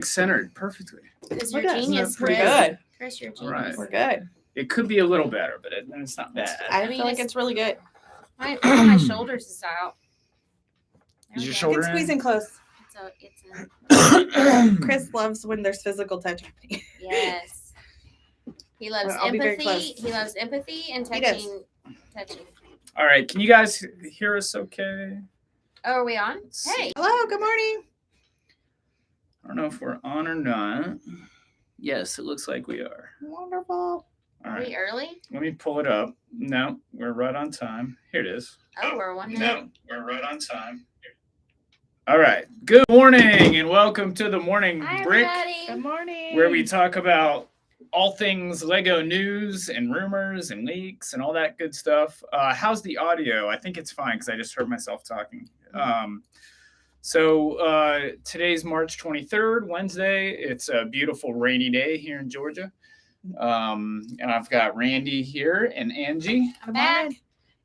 centered perfectly. Because you're Look at us. genius, We're Chris. good. Chris, you're All right. genius. We're good. It could be a little better, but it's not bad. I mean, feel like it's really good. My shoulders is out. Is your Okay. shoulder It's squeezing close. It's in. Chris loves when there's physical touching. Yes. He loves I'll be very empathy. close. He loves empathy and He does. touching. All right. Can you guys hear us okay? Oh, are we on? Let's Hey. see. Hello, good morning. I don't know if we're on or not. Yes, it looks like we are. Wonderful. All Are right. we early? Let me pull it up. No, we're right on time. Here it is. Oh, we're 1 minute. No, we're right on time. All right. Good morning and welcome to the Morning Hi, Brick, everybody. Good morning. where we talk about all things Lego news and rumors and leaks and all that good stuff. How's the audio? I think it's fine because I just heard myself talking. So today's March 23rd, Wednesday. It's a beautiful rainy day here in Georgia. And I've got Randy here and Angie. I'm back.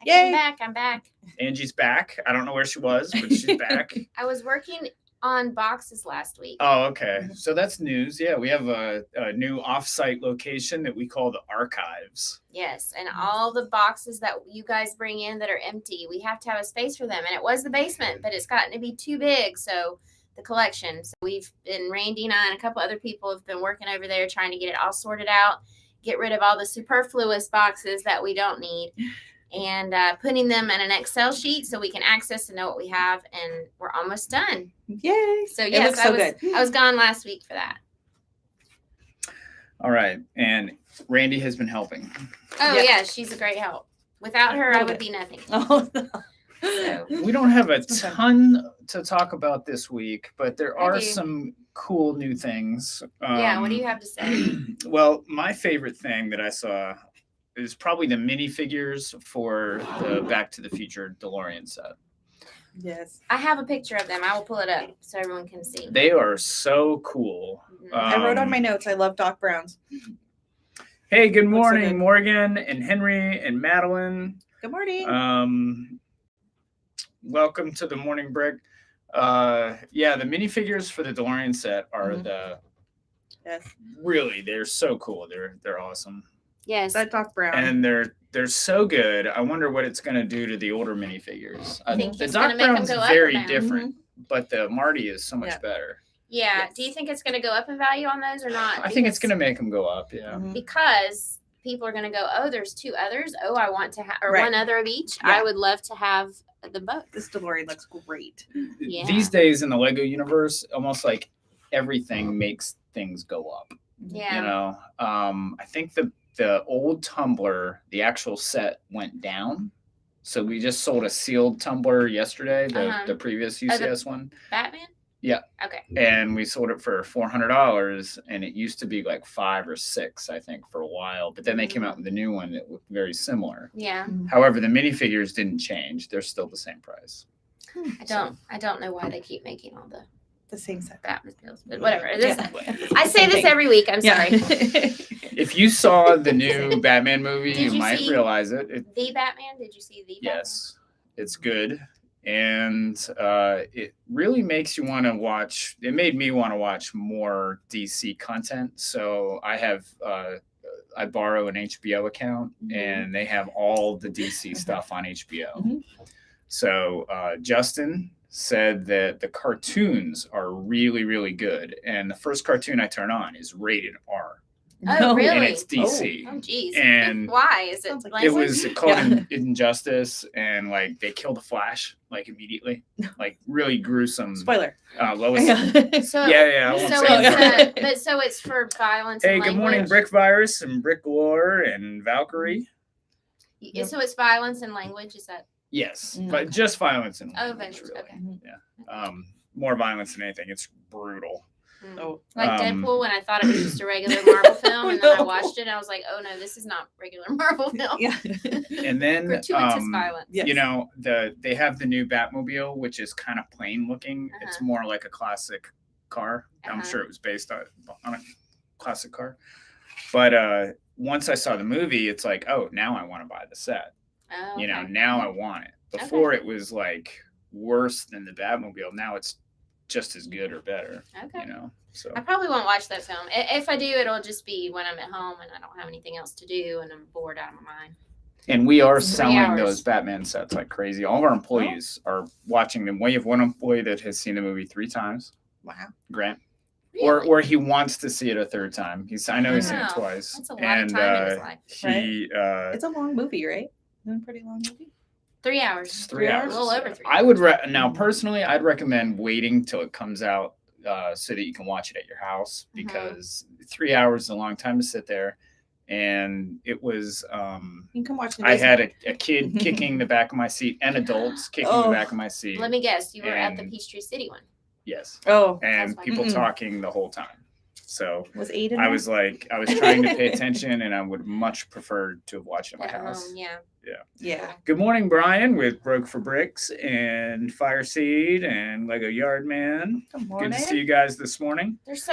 Yay. I'm back. Angie's back. I don't know where she was, but she's back. I was working on boxes last week. Oh, okay. So that's news. Yeah, we have a new off-site location that we call the Archives. Yes, and all the boxes that you guys bring in that are empty, we have to have a space for them. And it was the basement, but it's gotten to be too big. So the collection. So we've been, Randy and I and a couple other people have been working over there trying to get it all sorted out, get rid of all the superfluous boxes that we don't need, and putting them in an Excel sheet so we can access and know what we have. And we're almost done. Yay. So It yes, looks so good. I was gone last week for that. All right. And Randy has been helping. Oh Yeah. yeah, she's a great help. Without her, I Love would it. be nothing. Oh, no. So We don't have a Okay. ton to talk about this week, but there I are do. some cool new things. yeah, what do you have to say? Well, my favorite thing that I saw is probably the minifigures for the Back to the Future DeLorean set. Yes. I have a picture of them. I will pull it up so everyone can see. They are so cool. Mhm. I wrote on my Um, notes, I love Doc Brown's. Hey, good Looks so morning, good. Morgan and Henry and Madeline. Good morning. Welcome to the Morning Brick. Yeah, the minifigures for the DeLorean set are Mhm. Yes. they're so cool. They're awesome. Yes. That Doc Brown. And they're so good. I wonder what it's gonna do to the older minifigures. I think The it's gonna Doc make 'em Brown's go up or very down. different, but the Marty is so much Yeah. better. Yeah. Yes. Do you think it's going to go up in value on those or not? I think it's Because- gonna make them go up. Yeah. Mhm. because people are going to go, oh, there's two others. Oh, I want to have, or Right. one other of each. Yeah. I would love to have the both. This DeLorean looks great. Yeah. These days in the Lego universe, almost like everything makes things go up. Yeah. You know, I think the old tumbler, the actual set went down. So we just sold a sealed tumbler yesterday, Uh-huh. the previous Oh, the- UCS one, Batman? Yeah. Okay. and we sold it for $400, and it used to be like 5 or 6, I think, for a while. But then they came out with a new one that looked very similar. Yeah. However, the minifigures didn't change; they're still the same price. I don't know why they keep making all the The same set. Batmobiles, but whatever. It is- Yeah. I say this every week. I'm sorry. If you saw the new Batman movie, Did you you might see- realize it. The Batman? Did you see the Yes, it's good, and it really makes you want to watch. It made me want to watch more DC content. So I have I borrow an HBO account, and they have all the DC stuff on HBO. Mhm. So Justin said that the cartoons are really good, and the first cartoon I turn on is rated R, Oh, really? and it's DC. Oh, geez. And why? Is it Sounds like language? It was called Yeah. Injustice, and like they killed the Flash like immediately, like really gruesome. Spoiler. Lois. So, Yeah, I won't so say it's that. but so it's for violence. Hey, and good morning, language. Brick Virus and Brick Galore and Valkyrie. So it's violence and language. Is that? Yes, Mm. but just violence and Oh, language, violence, really. okay. More violence than anything. It's brutal. Oh. Like Um, Deadpool, when I thought it was just a regular Marvel film, and then I No. watched it, and I was like, "Oh no, this is not regular Marvel film." Yeah. And then Gratuitous violence. Yes. you know, they have the new Batmobile, which is kind of plain looking. It's Uh-huh. more like a classic car. I'm Uh-huh. sure it was based on a classic car. But once I saw the movie, it's like, oh, now I want to buy the set. Oh, You know, okay. now I want it. Before it was like worse than the Batmobile. Now it's just as good or better. Okay. You know, so I probably won't watch that film. If I do, it'll just be when I'm at home and I don't have anything else to do and I'm bored out of my mind. and we are It's 3 selling hours. those Batman sets like crazy. All of our employees are watching them. We have one employee that has seen the movie 3 times, Wow. Grant. Really? Or he wants to see it a 3rd time. I know he's seen it Wow. twice. That's a lot of time in his life. He It's a long movie, right? It's a pretty long movie. 3 hours. it's 3 3 hours. A little over 3 I would now personally, I'd recommend waiting till it comes out so that you can watch it at your house, because 3 hours is a long time to sit there. And it was You can watch the I had a kid kicking the back of my seat and adults kicking the back of my seat. Let me guess. You were at the And- Peachtree City one. Yes. Oh, And That's fine. people talking the whole time. So was Aiden? I was trying to pay attention, and I would much prefer to have watched it at my At house. home, yeah. Yeah. Good morning, Brian, with Broke for Bricks and Fireseed and Lego Yardman. Good morning. Good to see you guys this morning. Chris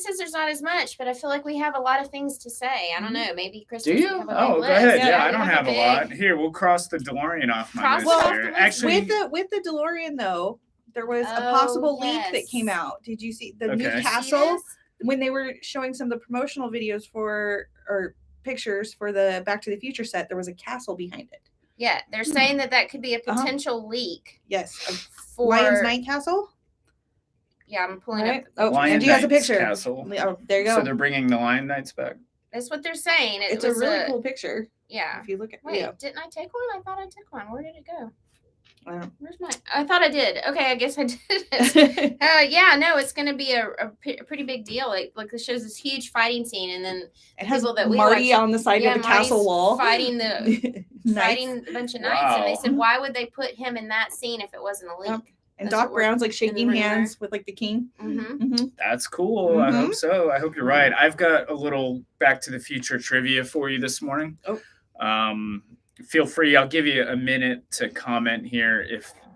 says there's not as much, but I feel like we have a lot of things to say. I don't know. Maybe Chris Do doesn't you? have a big Oh, go list. ahead. Yeah, Yeah, I we don't have a big- lot. Here, we'll cross the DeLorean off my Cross list it off here. the list. Actually, with the DeLorean though, there was a Oh, possible leak that yes. came out. Did you see the new Okay. See castle this? when they were showing some of the promotional videos or pictures for the Back to the Future set? There was a castle behind it. Yeah, they're saying that could be a Uh-huh. potential leak Yes, a for Lion's Night Castle. Yeah, I'm pulling Right? up. Oh, Lion Angie has a Knight's picture. castle. Oh, there you So go. they're bringing the Lion Knights back. That's what they're saying. It's a was really cool picture. Yeah. If you look at Wait, yeah. didn't I take one? I thought I took one. Where did it go? Wow. I thought I did. Okay, I guess I did. Yeah, no, it's going to be a pretty big deal. Like it shows this huge fighting scene, and then It has people that we Marty watched- on the side of the castle Marty's wall fighting the Nice. fighting a bunch of knights, and they Wow. said, why would they put him in that scene if it wasn't a leak? Yep. And That's Doc what we're Brown's like shaking rumor. hands with like the king. Mm-hmm. That's cool. I Mhm. hope so. I hope you're right. I've got a little Back to the Future trivia for you this morning. Oh. Feel free. I'll give you a minute to comment here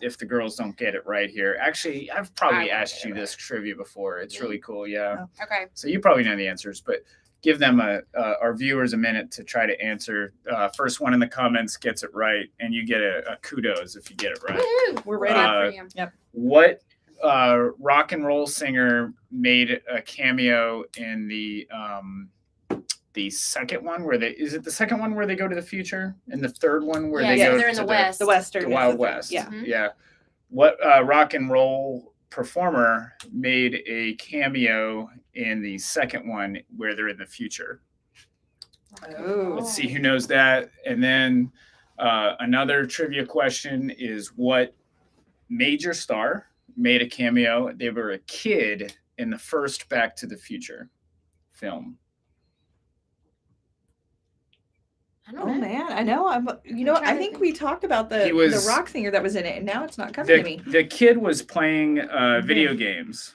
if the girls don't get it right here. Actually, I've probably I won't asked get you it this trivia before. It's Yeah. really cool. Yeah. Okay. So you probably know the answers, but give them our viewers a minute to try to answer. First one in the comments gets it right, and you get a kudos if you get it right. Woo! We're Glad ready. for you. What rock and roll singer made a cameo in the second one is it the second one where they go to the future, and the third one where Yeah, they so go they're in to the West. The Western. the is Wild thing. West? Yeah. Mhm. Yeah. What rock and roll performer made a cameo in the second one where they're in the future? Oh. Let's see who knows that. And then another trivia question is, what major star made a cameo? They were a kid in the first Back to the Future film. I don't Oh know. man, I know. I trying to think think. we talked about He the was- rock singer that was in it, and now it's not coming to me. The kid was playing video games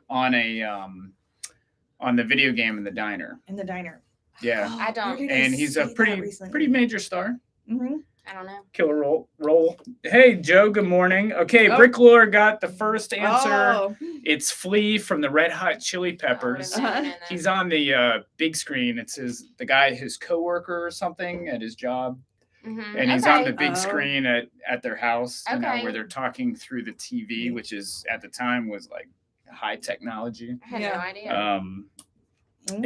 on the video game in the diner. In the diner. Yeah. Oh, I don't. where did I And he's a see that pretty recently? major star. Mhm. I don't know. Killer roll. Hey, Joe, good morning. Okay, Oh. Bricklore got the first answer. Oh. It's Flea from the Red Hot Chili Peppers. I would've known that. He's on the big screen. It's the guy, his coworker or something at his job. Mhm. And he's on the Okay. big Oh. screen at their house, Okay. where they're talking through the TV, which is at the time was like high technology. I had Yeah. no idea. Mm.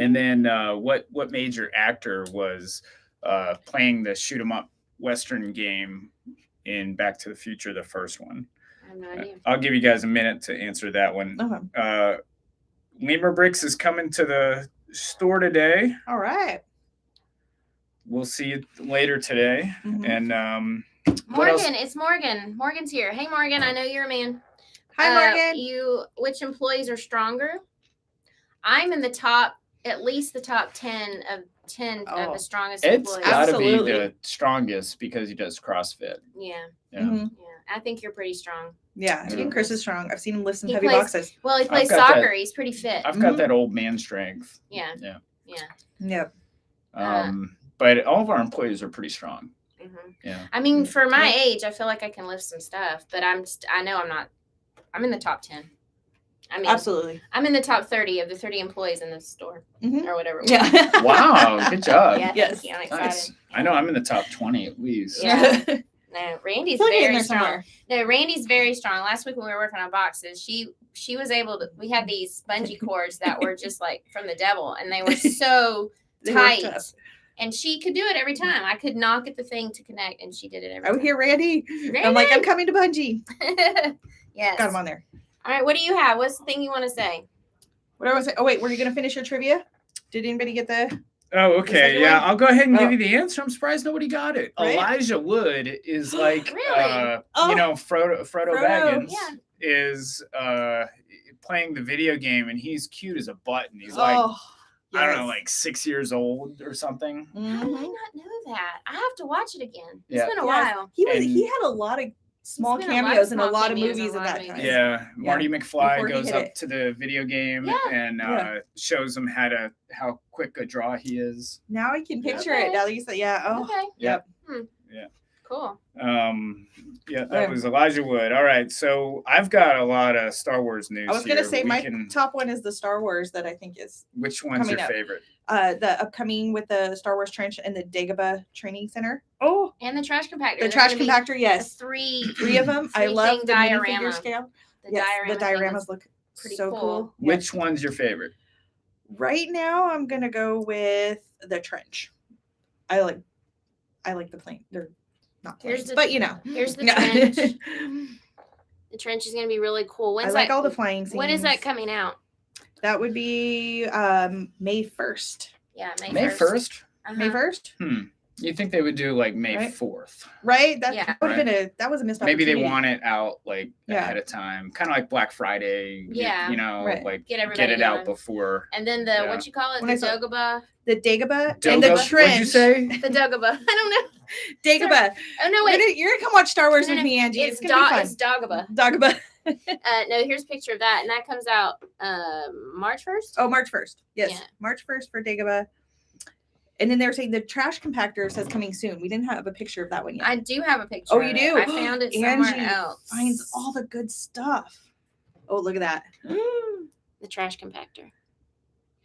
And then what major actor was playing the shoot 'em up Western game in Back to the Future, the first one? I have no idea. I'll give you guys a minute to answer that one. Okay. Lemur Bricks is coming to the store today. All right. We'll see you later today. Mhm. And what else? Morgan, it's Morgan. Morgan's here. Hey, Morgan, I know you're a man. Hi, Morgan. Which employees are stronger? I'm in the top, at least the top 10 of Oh. the strongest Ed's employees. got to be Absolutely. the strongest because he does CrossFit. Yeah, Yeah. Mhm. yeah. I think you're pretty strong. Yeah, I Yeah. think Chris is strong. I've seen him lift some He heavy plays- boxes. Well, he plays got that. soccer. He's pretty fit. I've got Mhm. that old man strength. Yeah. Yeah. Yeah. Yep. But all of our employees are pretty strong. hmm Yeah. I mean, for my Yeah. age, I feel like I can lift some stuff, but I know I'm not. I'm in the top 10. I mean, Absolutely. I'm in the top 30 of the 30 employees in the store Mhm. or whatever. it was. Yeah. Wow. Good job. Yeah. Yes. Thank you. I'm excited. Nice. I know I'm in the top 20 at least. Yeah. No, Randy's Plug it in very there strong. somewhere. No, Randy's very strong. Last week when we were working on boxes, she was able to. We had these bungee cords that were just like from the devil, and they were so They were tight. tough. And she could do it every time. I could not get the thing to connect, and she did it every Oh, time. here, Randy. Randy! I'm like, I'm coming to bungee. Yes. Got him on there. All right, what do you have? What's the thing you want to say? What I was saying? Oh wait, were you gonna finish your trivia? Did anybody get the? Oh, second okay. Yeah, one? I'll go ahead and give Oh. you the answer. I'm surprised nobody got it. Right? Elijah Wood is like, Really? Oh. you know, Frodo Baggins Yeah. is playing the video game, and he's cute as a button. He's like, Oh, I don't know, yes. like 6 years old or something. How did I Mhm. not know that? I have to watch it again. It's Yeah. been a Yes. while. He And- had a lot of small been a lot of cameos in a small lot of cameos in movies a at lot of that time. movies. Yeah, Marty McFly Before he goes hit up it. to the video game Yeah. and Yeah. shows him how quick a draw he is. Now I can picture Okay. it. Now that you said, yeah. Oh, Okay. yep. Yeah. Cool. Yeah, that Yeah. was Elijah Wood. All right, so I've got a lot of Star Wars news. I was gonna here. say We my can- top one is the Star Wars that I think is Which one's coming your up. favorite? the upcoming with the Star Wars Trench and the Dagobah Training Center. Oh, And the trash compactor. the They're trash gonna be compactor, the yes. Three Three of them. I love thing the minifigure diorama. scale. The Yes, diorama the thing dioramas looks look pretty so cool. Yeah. Which one's your favorite? Right now, I'm gonna go with the trench. I like the plane. They're not Here's planes, the- but you know. Here's the Yeah. trench. The trench is gonna be really cool. I When's like that? all the flying scenes. When is that coming out? That would be May 1st. Yeah, May May 1st. 1st? May 1st, You think they would do like May Right. 4th? right? That Yeah. would have been that was a missed Maybe they opportunity. want it out like Yeah. ahead of time, kind of like Black Friday. Yeah. You know, Right. like Get get everybody it out on. before. And then the Yeah. what you call it? When I The saw- Dagobah. the Dagobah and the Doga? trench. What'd you say? The Dagobah. I don't know. Dagobah. Oh no, You're wait. gonna come watch Star Wars No, with no, me, Angie. It's, It's gonna be It's fun. Dagobah. Dagobah. No, here's a picture of that, and that comes out March 1st. Oh, March 1st. Yes, Yeah. March 1st for Dagobah. And then they're saying the trash compactor says coming soon. We didn't have a picture of that one yet. I do have a picture. Oh, of you it. do? I found it somewhere Angie else. finds all the good stuff. Oh, look at that. The trash compactor.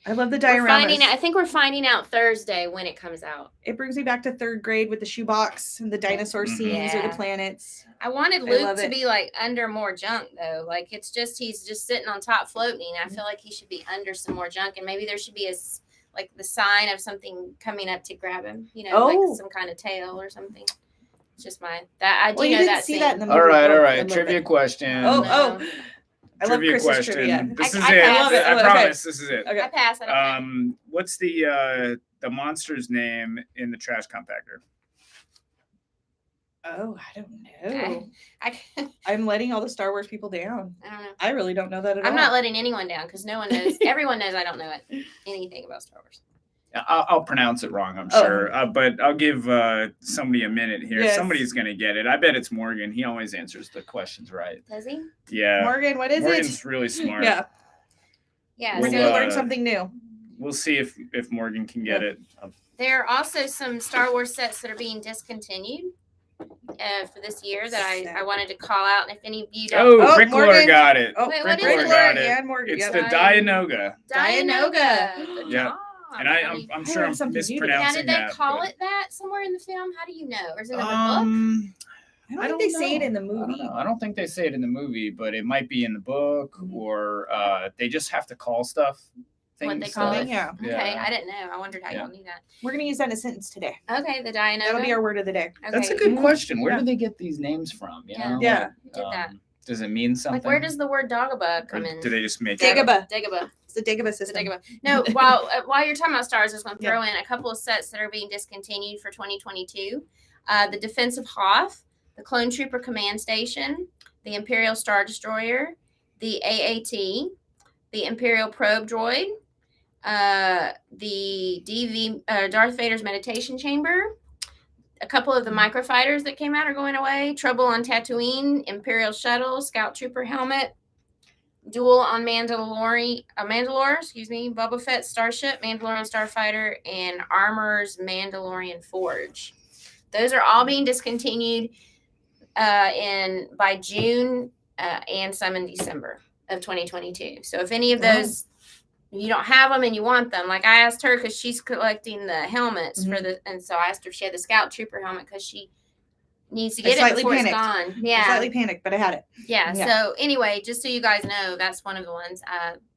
I love the We're finding dioramas. out, I think we're finding out Thursday when it comes out. It brings me back to 3rd grade with the shoebox and the dinosaur Mhm. scenes or Yeah. the planets. I wanted I Luke love to it. be like under more junk though. Like he's just sitting on top floating. I feel like he should be under some more junk, and maybe there should be like the sign of something coming up to grab him. You know, Oh. like some kind of tail or something. It's just I do Well, you know didn't that see scene. that in the movie. All right, Oh, all I right. love Trivia it. question. Oh, No. I love Trivia Chris's question. trivia. This is I it. love it. I Okay. promise. This is it. Okay. I pass. I don't know. What's the monster's name in the trash compactor? Oh, I don't know. I I'm letting all the Star Wars people down. don't know. I really don't know that at all. I'm not letting anyone down because no one knows. Everyone knows I don't know anything about Star Wars. I'll pronounce it wrong, I'm Oh. sure. But I'll give somebody a minute here. Yes. Somebody's going to get it. I bet it's Morgan. He always answers the questions right. Does he? Yeah. Morgan, what is Morgan's it? really smart. Yeah, Yeah. we're We'll, gonna learn uh, something new. We'll see if Morgan can get it. There are also some Star Wars sets that are being discontinued for this year that I wanted to call out. And if any of you don't, Oh, Oh, Rick Laura Morgan. got it. Oh, Wait, Rick what is Laura it? got it. and Morgan. It's Yep. the Dianoga. Dianoga. Good Yeah. job. And I'm I sure learned I'm something new today. Now, mispronouncing did they that. call but- it that somewhere in the film? How do you know? Or is it in the book? I don't think they say it in the I don't movie. know. I don't think they say it in the movie, but it might be in the book, Mhm. or they just have to call stuff What things. they call stuff. it? Yeah, Okay, Yeah. I didn't know. I wondered how Yeah. y'all knew that. we're gonna use that in a sentence today. Okay, the Dianoga. That'll be our word of the day. Okay. That's a good Mhm. question. Where Yeah. do they get these names from? You Yeah. know? Yeah. Who did that? Does it mean something? Like, where does the word Dagobah Or come in? do they just make it? Dagobah. Dagobah. It's the Dagobah The system. Dagobah. No, while you're talking about stars, I was going to throw in a couple of sets that are being discontinued for 2022. The Defensive Hoth, the Clone Trooper Command Station, the Imperial Star Destroyer, the AAT, the Imperial Probe Droid, the Darth Vader's Meditation Chamber. A couple of the microfighters that came out are going away. Trouble on Tatooine, Imperial Shuttle, Scout Trooper Helmet, Duel on Mandalore, Boba Fett Starship, Mandalorian Starfighter, and Armor's Mandalorian Forge. Those are all being discontinued by June and some in December of 2022. So if any of those you don't have them and you want them, like I asked her because she's collecting the helmets and so I asked her if she had the Scout Trooper helmet because she needs to I get it slightly before panicked. it's gone. I Yeah. slightly panicked, but I had it. Yeah. Yeah. So anyway, just so you guys know, that's one of the ones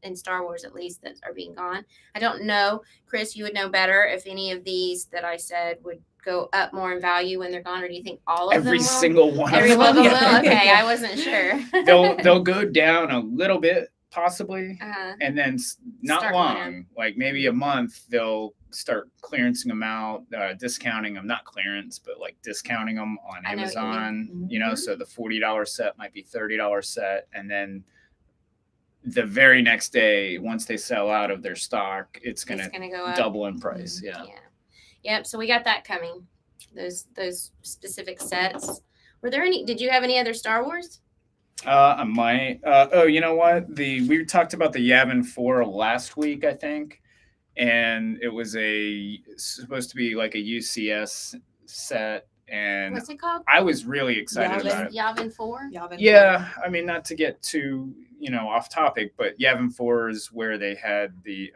in Star Wars, at least, that are being gone. I don't know, Chris. You would know better if any of these that I said would go up more in value when they're gone, or do you think all of them Every will? single one Every of one them. of them will. Okay, Yeah. I wasn't sure. They'll go down a little bit possibly, Uh-huh. and then not Start going long, like maybe a month, they'll start clearancing them out, discounting them, not clearance, but like discounting them on I know what you mean. Amazon. Mhm. So the $40 set might be $30 set, and then the very next day, once they sell out of their stock, it's gonna go up. double in price. Yeah. Yep. So we got that coming. Those specific sets. Were there any? Did you have any other Star Wars? I might. You know what? We talked about the Yavin 4 last week, I think, and it was supposed to be like a UCS set, and What's it called? I was really excited Yavin. about it. Yavin 4. Yavin. Yeah, I mean, not to get too off topic, but Yavin 4 is where they had the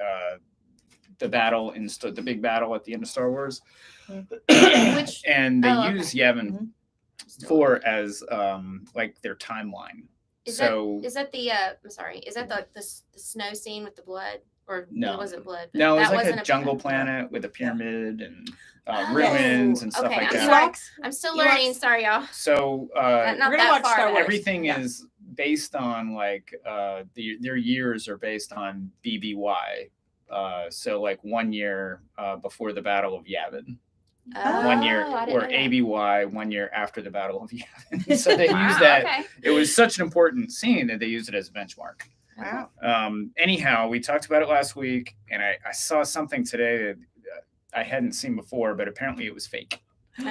battle in the big battle at the end of Star Wars, and they use Yavin 4 as like their timeline. Is that the I'm sorry, is that the snow scene with the blood, or No. it wasn't blood? No, it was that like wasn't a jungle planet with a pyramid and Oh, ruins and stuff okay, like I'm that. sorry. I'm still learning. Sorry, y'all. So Not We're gonna that watch far. Star back. Wars. everything Yeah. is based on like their years are based on BBY. So like 1 year before the Battle of Yavin. 1 year, I didn't or know that. ABY 1 year after the Battle of Yavin. So they Wow, used that. okay. It was such an important scene that they used it as a benchmark. Wow. Anyhow, we talked about it last week, and I saw something today that I hadn't seen before, but apparently it was fake. Fake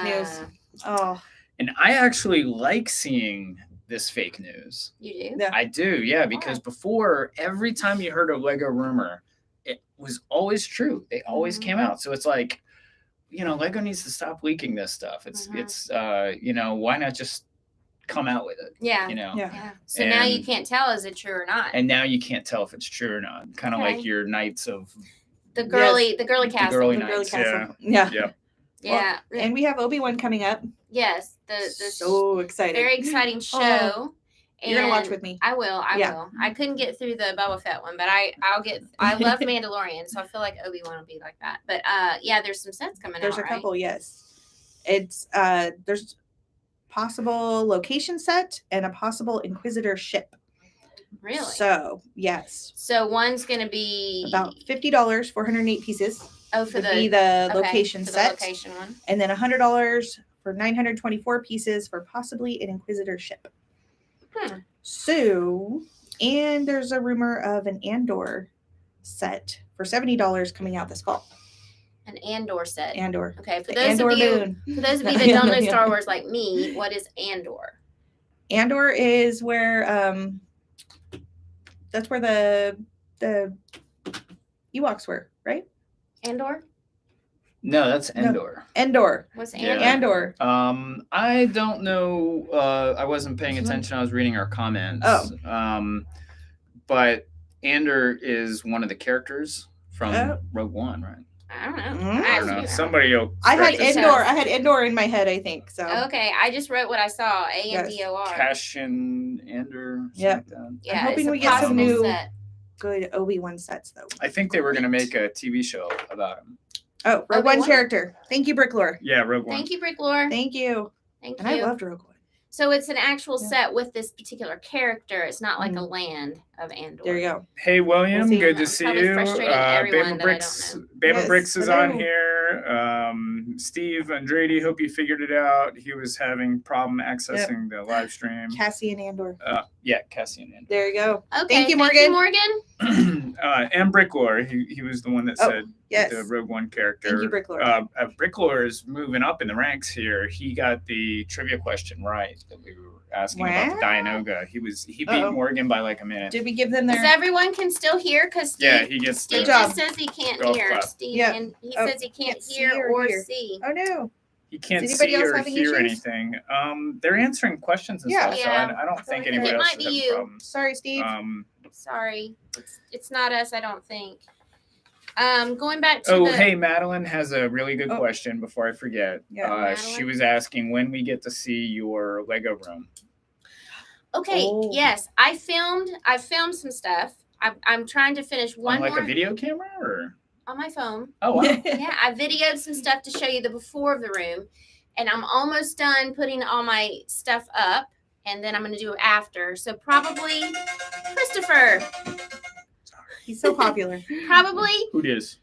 news. Oh. And I actually like seeing this fake news. You do? Yeah. I do, yeah, because before, every time you heard a Lego rumor, it was always true. They always came out. So it's like, Lego needs to stop leaking this stuff. It's why not just come out with it? Yeah. Yeah. So now you can't tell, is it true or not? And now you can't tell if it's true or not. Kind of like your Knights of the girly castle. the girly The girly Knights. castle. Yeah. Yeah. Yeah. And we have Obi-Wan coming up. Yes. The So excited. very exciting show. You're gonna watch with me. I will. I will. I couldn't get through the Boba Fett one, but I love Mandalorian, so I feel like Obi-Wan will be like that. But there's some sets coming There's out. a couple, yes. It's there's possible location set and a possible Inquisitor ship. Really? So yes. So one's gonna be About $50, 408 pieces. for Would be the location for set. The location one. And then $100 for 924 pieces for possibly an Inquisitor ship. So, and there's a rumor of an Andor set for $70 coming out this fall. An Andor set. Andor. Okay, for The those Andor of you moon. that don't know Star Wars like me, what is Andor? Andor is where that's where the Ewoks were, right? Andor? No, that's Endor. Endor. What's Yeah. Andor? Andor. I don't know. I wasn't paying attention. I was reading our comments. Oh. But Andor is one of the characters from Oh. Rogue One, right? I don't know. I don't know. Somebody will. I had correct us. Endor. I had Endor in my head, I think. So Okay, I just wrote what I saw. Andor. Cassian Andor. Yep. Like that. Yeah, I'm hoping it's a we get some possible new- set. good Obi-Wan sets though. I think they were going to make a TV show about him. Oh, Rogue One Obi-Wan? character. Thank you, Bricklore. Yeah, Rogue One. Thank you, Brick Lore. Thank you. Thank And you. I loved Rogue One. So it's an actual Yeah. set with this particular character. It's not like a land of Andor. There you go. Hey, William. We'll see. good to I'm see probably you. frustrating everyone Bama that I Bricks. don't Bama Yes, Bricks is hello. on here. Steve Andrade. Hope you figured it out. He was having problem accessing the live stream. Cassie and Andor. Yeah, Cassian Andor. There you go. Okay. Thank you, Morgan. And Bricklore. He was the one that said Yes. the Rogue One character. Thank you, Bricklore. Bricklore is moving up in the ranks here. He got the trivia question right that we were asking about the Dianoga. He beat Uh-oh. Morgan by like a minute. Did we give them Because their? everyone can still hear. Because Yeah, he gets Steve Good the, job. just says he can't Golf hear. clap. Steve, Yeah. and he Oh, says he can't can't see hear or or hear. see. Oh no. he can't Is anybody see else or having hear issues? anything. They're answering questions and Yeah. stuff, so Yeah. I don't think It anybody else might should be have you. problems. Sorry, Steve. Sorry, it's not us. I don't think. Going back to Oh, the hey, Madeline has a really good Oh. question before I forget. Yeah, She Madeline? was asking when we get to see your Lego room. Okay, Oh. yes, I filmed some stuff. I'm trying to finish one On like more a video camera or? on my phone. Oh, wow. Yeah, I videoed some stuff to show you the before of the room, and I'm almost done putting all my stuff up, and then I'm going to do it after. So probably Christopher, He's so popular. probably Who dis?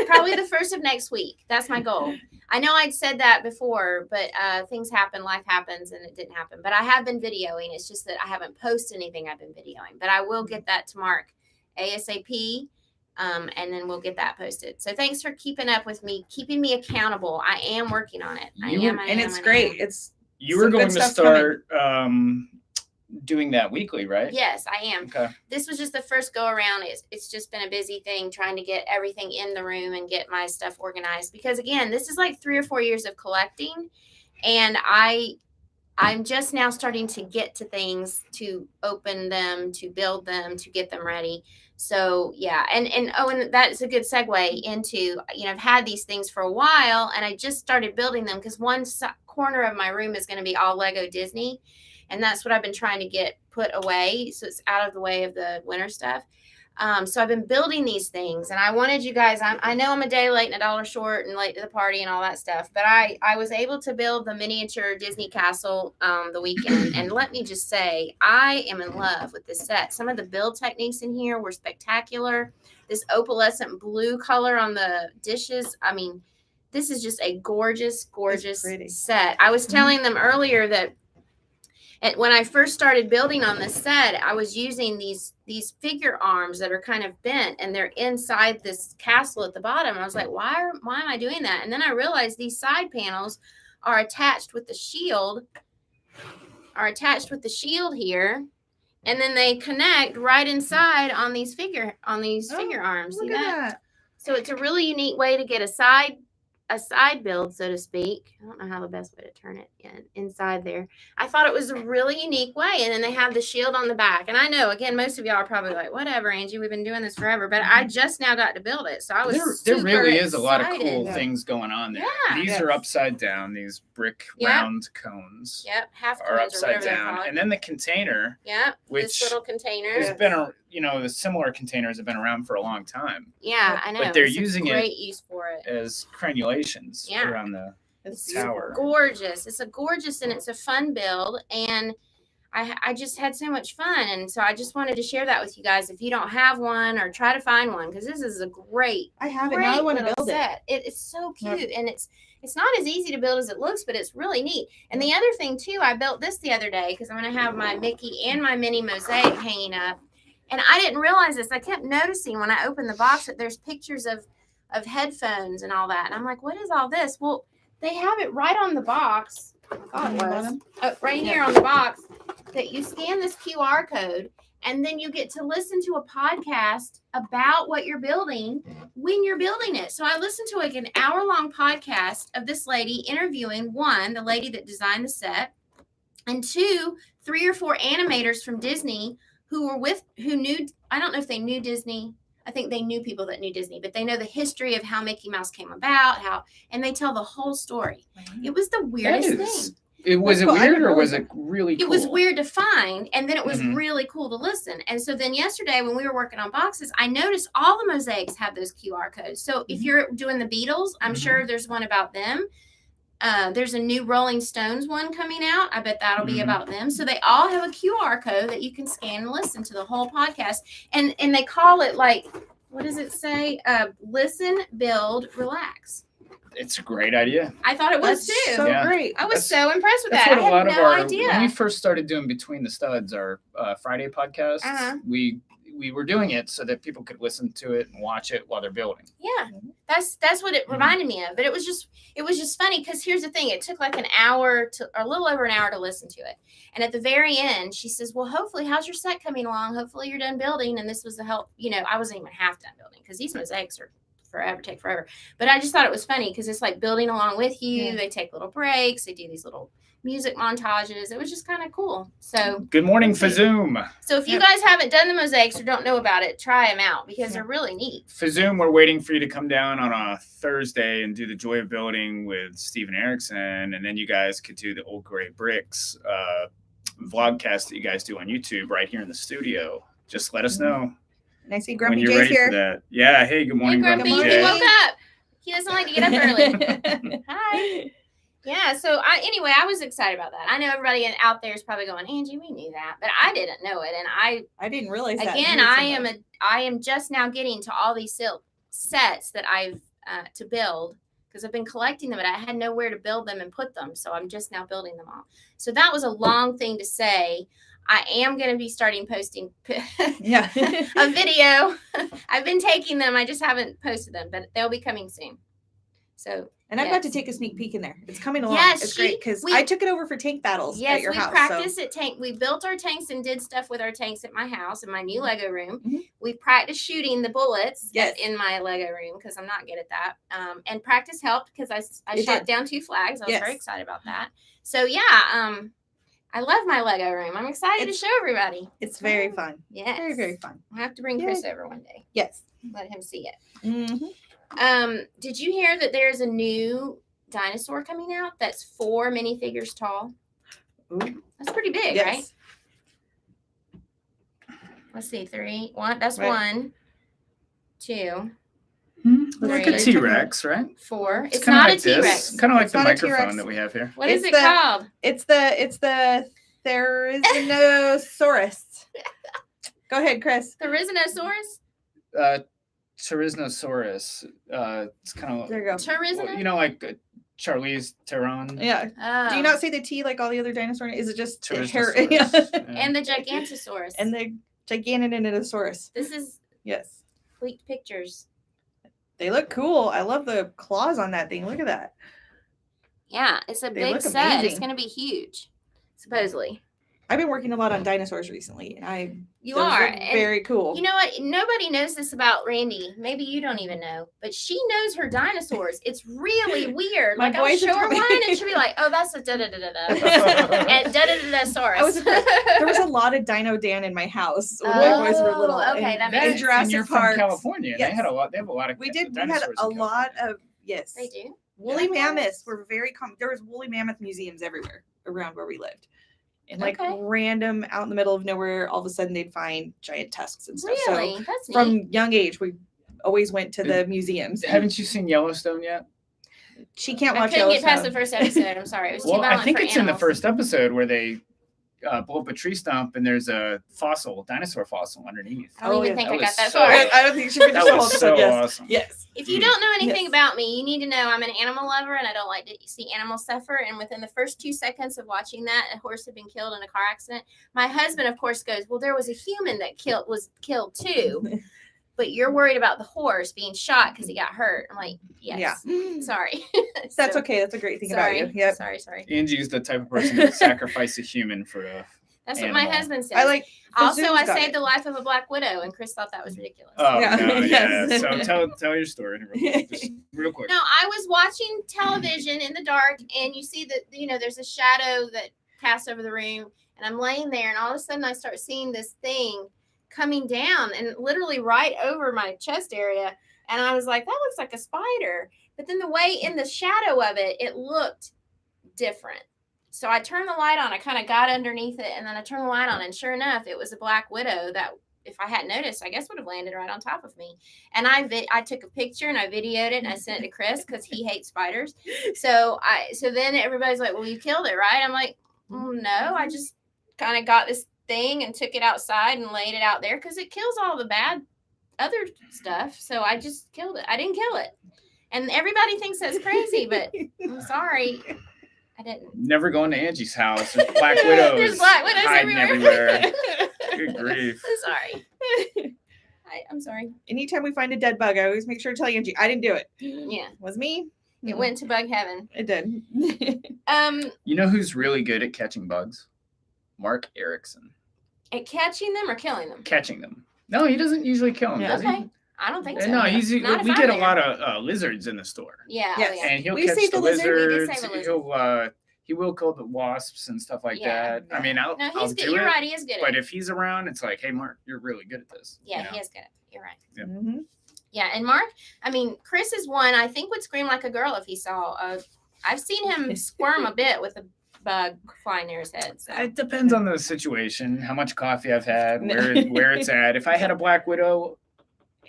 probably the first of next week. That's my goal. I know I'd said that before, but things happen, life happens, and it didn't happen. But I have been videoing. It's just that I haven't posted anything I've been videoing. But I will get that to Mark ASAP, and then we'll get that posted. So thanks for keeping up with me, keeping me accountable. I am working on it. I am. And it's great. It's You were some good going to stuff's start doing that weekly, right? Yes, I am. Okay. This was just the first go around. It's just been a busy thing trying to get everything in the room and get my stuff organized. Because again, this is like 3 or 4 years of collecting, and I'm just now starting to get to things, to open them, to build them, to get them ready. So yeah, and that's a good segue into, I've had these things for a while, and I just started building them because one corner of my room is going to be all Lego Disney. And that's what I've been trying to get put away, so it's out of the way of the winter stuff. So I've been building these things, and I wanted you guys, I know I'm a day late and a dollar short and late to the party and all that stuff, but I was able to build the miniature Disney castle the weekend. And let me just say, I am in love with this set. Some of the build techniques in here were spectacular. This opalescent blue color on the dishes, I mean, this is just a gorgeous, gorgeous set. I was telling them earlier that when I first started building on this set, I was using these figure arms that are kind of bent, and they're inside this castle at the bottom. I was like, why am I doing that? And then I realized these side panels are attached with the shield, here, and then they connect right inside on these figure arms. Look See at that? that. So it's a really unique way to get a side build, so to speak. I don't know how the best way to turn it inside there. I thought it was a really unique way. And then they have the shield on the back. And I know, again, most of y'all are probably like, whatever, Angie, we've been doing this forever. But I just now got to build it. So I was There really super is a lot of excited. cool things going on there. Yeah. These Yes. are upside down, these brick round cones. Yep, half Are cones or upside whatever they're down. called. And then the container, Yep, which this little container. has been the similar containers have been around for a long time. Yeah, I know. But they're It's a using great use for it. as crenulations Yeah. around the It's tower. Gorgeous. It's a gorgeous, and it's a fun build, and I just had so much fun, and so I just wanted to share that with you guys. If you don't have one, or try to find one, because this is a great, I have it now. I want to little build it. set. It's so cute, and it's not as easy to build as it looks, but it's really neat. And the other thing too, I built this the other day because I'm going to have my Mickey and my Minnie mosaic hanging up, and I didn't realize this. I kept noticing when I opened the box that there's pictures of headphones and all that, and I'm like, what is all this? Well, they have it right on the box. On the bottom? Right here on the box, that you scan this QR code, and then you get to listen to a podcast about what you're building when you're building it. So I listened to like an hour-long podcast of this lady interviewing, one, the lady that designed the set, and two, 3 or 4 animators from Disney who knew, I don't know if they knew Disney. I think they knew people that knew Disney, but they know the history of how Mickey Mouse came about, and they tell the whole story. It was the weirdest thing. Was it Well, I weird didn't or know was that. it really cool? It was weird to find, and then it was Mhm. really cool to listen. And so then yesterday when we were working on boxes, I noticed all the mosaics have those QR codes. So if you're doing the Beatles, I'm sure there's one about them. There's a new Rolling Stones one coming out. I bet that'll be about them. So they all have a QR code that you can scan and listen to the whole podcast. And they call it, like, what does it say? Listen, build, relax. It's a great idea. I thought it was That's too. so Yeah. great. I was so impressed with That's that. what I a lot had of no our idea. when we first started doing Between the Studs, our Friday podcast, Uh-huh. we were doing it so that people could listen to it and watch it while they're building. Yeah, that's what it reminded me of. But it was just funny because here's the thing: it took like an hour or a little over an hour to listen to it. And at the very end, she says, "Well, hopefully, how's your set coming along? Hopefully, you're done building." And this was the help. I wasn't even half done building because these mosaics are take forever. But I just thought it was funny because it's like building along with you. Yeah. They take little breaks. They do these little music montages. It was just kind of cool. So Good morning, Fazoom. So if you guys haven't done the mosaics or don't know about it, try them out because they're really neat. Fazoom, we're waiting for you to come down on a Thursday and do the Joy of Building with Steven Erickson, and then you guys could do the Old Gray Bricks vlogcast that you guys do on YouTube right here in the studio. Just let us know. And I see when Grumpy you're Jay's ready here. for that. Yeah, hey, good morning, Hey, Grumpy Grumpy, Jay. he woke up. He doesn't like to get up early. Hi. Yeah, so I was excited about that. I know everybody out there is probably going, Angie, we knew that, but I didn't know it, and I didn't realize that. again, I am just now getting to all these silk sets that I've to build because I've been collecting them, but I had nowhere to build them and put them, so I'm just now building them all. So that was a long thing to say. I am going to be starting posting a video. I've been taking them. I just haven't posted them, but they'll be coming soon. So. And I'm about to take a sneak peek in there. It's coming along. Yes, it's great because I took it over for tank battles at your house. Yes, we practiced at tank. We built our tanks and did stuff with our tanks at my house in my new Lego room. Mm-hmm. We practiced shooting the bullets in my Lego room because I'm not good at that. And practice helped because I shot down 2 flags. I was very excited about that. So yeah, I love my Lego room. I'm excited to show everybody. It's very fun. Yes. Very, very fun. I'll have to bring Chris over one day. Yes. Let him see it. Mm-hmm. Did you hear that there's a new dinosaur coming out that's 4 minifigures tall? Ooh. That's pretty big, right? Let's see, 3, 1. That's 1, 2. Like a T-Rex, right? 4. It's not a T-Rex. Kind of like the microphone that we have here. What is it called? It's the Therizinosaurus. Go ahead, Chris. Therizinosaurus? Tyrannosaurus. It's kind of there you go. Tyrannosaurus? You know, like Charlize Theron. Yeah. Do you not say the T like all the other dinosaurs? Is it just Tyrannosaurus? And the Gigantosaurus. And the Gigantinosaurus. This is Fleet Pictures. They look cool. I love the claws on that thing. Look at that. Yeah, it's a big set. Amazing. It's going to be huge, supposedly. I've been working a lot on dinosaurs recently, and those are very cool. You know what? Nobody knows this about Randy. Maybe you don't even know, but she knows her dinosaurs. It's really weird. Like I'll show her one, and she'll be like, "Oh, that's a da da da da da," and da da da da saurus. There was a lot of Dino Dan in my house when my boys were little. Okay, that makes sense. Jurassic You're Park. from California. Yes. They have a lot of. We had a lot of They do. Woolly mammoths were very common. There was woolly mammoth museums everywhere around where we lived. And random out in the middle of nowhere, all of a sudden they'd find giant tusks and stuff. Really? So that's from neat. young age, we always went to the museums. Haven't you seen Yellowstone yet? She can't watch Yellowstone. I couldn't Yellowstone. get past the first episode. I'm sorry. It was too violent I think for it's animals. in the first episode where they blow up a tree stump and there's a dinosaur fossil underneath. I don't even think I got that so, far. I don't think she finished the whole episode. Awesome. Yes. If you don't know anything about me, you need to know I'm an animal lover and I don't like to see animals suffer. And within the first 2 seconds of watching that, a horse had been killed in a car accident. My husband, of course, goes, "Well, there was a human that was killed too, but you're worried about the horse being shot because he got hurt." I'm like, "Yes, sorry." That's okay. That's a great thing about you. Yep. Sorry. Angie's the type of person that sacrifice a human for a. That's animal. what my husband said. Also, I saved the life of a black widow, and Chris thought that was ridiculous. Oh, yeah. No, yeah. Yes. So tell your story real quick. No, I was watching television in the dark, and you see that there's a shadow that casts over the room, and I'm laying there, and all of a sudden I start seeing this thing coming down, and literally right over my chest area, and I was like, that looks like a spider. But then the way in the shadow of it, it looked different. So I turned the light on. I kind of got underneath it, and then I turned the light on, and sure enough, it was a black widow that, if I hadn't noticed, I guess would have landed right on top of me. And I took a picture and I videoed it and I sent it to Chris because he hates spiders. So then everybody's like, "Well, you killed it, right?" I'm like, "No, I just kind of got this thing and took it outside and laid it out there because it kills all the bad other stuff. So I just killed it. I didn't kill it." And everybody thinks that's crazy, but I'm sorry. I didn't. Never going to Angie's house. There's black widows. There's black widows hiding everywhere. Good grief. I'm sorry. I'm sorry. Anytime we find a dead bug, I always make sure to tell Angie, I didn't do it. Yeah. It was me. It went to bug heaven. It did. You know who's really good at catching bugs? Mark Erickson. At catching them or killing them? Catching them. No, he doesn't usually kill them, does he? I don't think so. No, Not if we I'm get a there. lot of lot of lizards. Not if We I'm get a there. lot of lizards in the store. Yeah. Yes. Oh, yeah. And he'll We catch saved the a lizard. We did lizards. save a lizard. He will kill the wasps and stuff like Yeah. that. I mean, I'll No, I'll he's good. do You're it. right. He is good. But at it. if he's around, it's like, hey, Mark, you're really good at this. Yeah, he is good. You're right. Yeah. Mm-hmm. Yeah, and Mark, I mean, Chris is one I think would scream like a girl if he saw. I've seen him squirm a bit with a bug flying near his head. So. It depends on the situation, how much coffee I've had, where it's at. If I had a Black Widow